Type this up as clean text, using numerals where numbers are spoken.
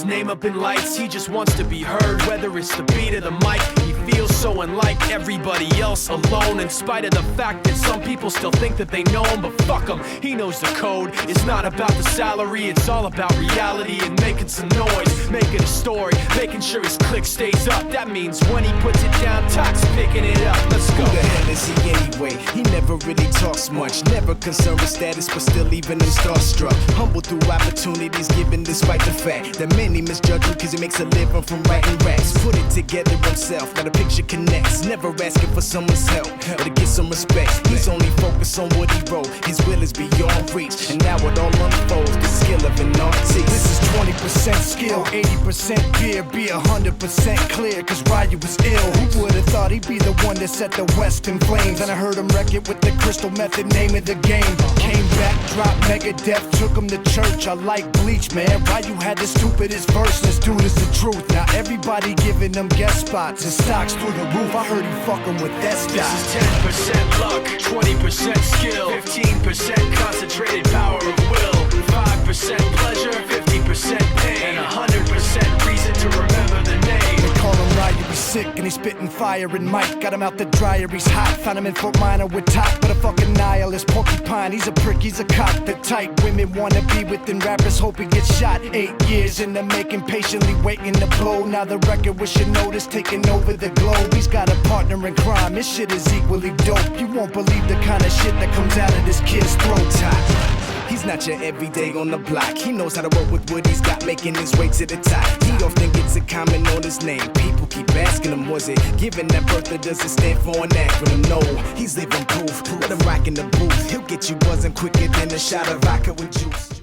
his name up in lights. He just wants to be heard, whether it's the beat of the mic. He feels so unlike everybody else, alone, in spite of the fact that some people still think that they know him. But fuck him, he knows the code. It's not about the salary, it's all about reality and making some noise, making a story, making sure his click stays up. That means when he puts it down, Toc's picking it up. Let's go. Who the hell is he anyway? He never really talks much, never concerned with status, but still even him starstruck. Humble through opportunities given despite the fact that many misjudge him cause he makes a living from writing raps. Put it together himself, now the picture connects, never asking for someone's help or to get some respect. He's only focused on what he wrote, his will is beyond reach, and now it all unfolds, the skill of an artist. This is 20% skill, 80% fear, be 100% clear, cause Ryu was ill. Who would've thought he'd be the one that set the West in flames? And I heard him wreck it with the Crystal Method, name of the game. Came back, dropped Megadeth, took him to church. I like Bleach, man. Ryu had the stupidest verse, this dude is the truth. Now everybody giving them guest spots and stocks through the roof. I heard he fucking with that stock. This is 10% luck, 20% skill, 15% concentrated power of will, 5% pleasure, 50% pain, and 100% reason to remember the name. They call him Ryu, he's sick and he's spitting fire. And Mike got him out the dryer, he's hot. Found him in Fort Minor with Top, but a fucking nihilist porcupine. He's a prick, he's a cock. The type women wanna be within rappers, hope he gets shot. 8 years in the making, patiently waiting to blow. Now the record with your notice taking over the globe. He's got a partner in crime, this shit is equally dope. You won't believe the kind of shit that comes out of this kid's throat. He's not your everyday on the block. He knows how to work with what he's got, making his way to the top. He often gets a comment on his name. People keep asking him, was it given that birth or does it stand for an acronym? No, he's living proof. Let him rock in the booth. He'll get you buzzing quicker than a shot of vodka with juice.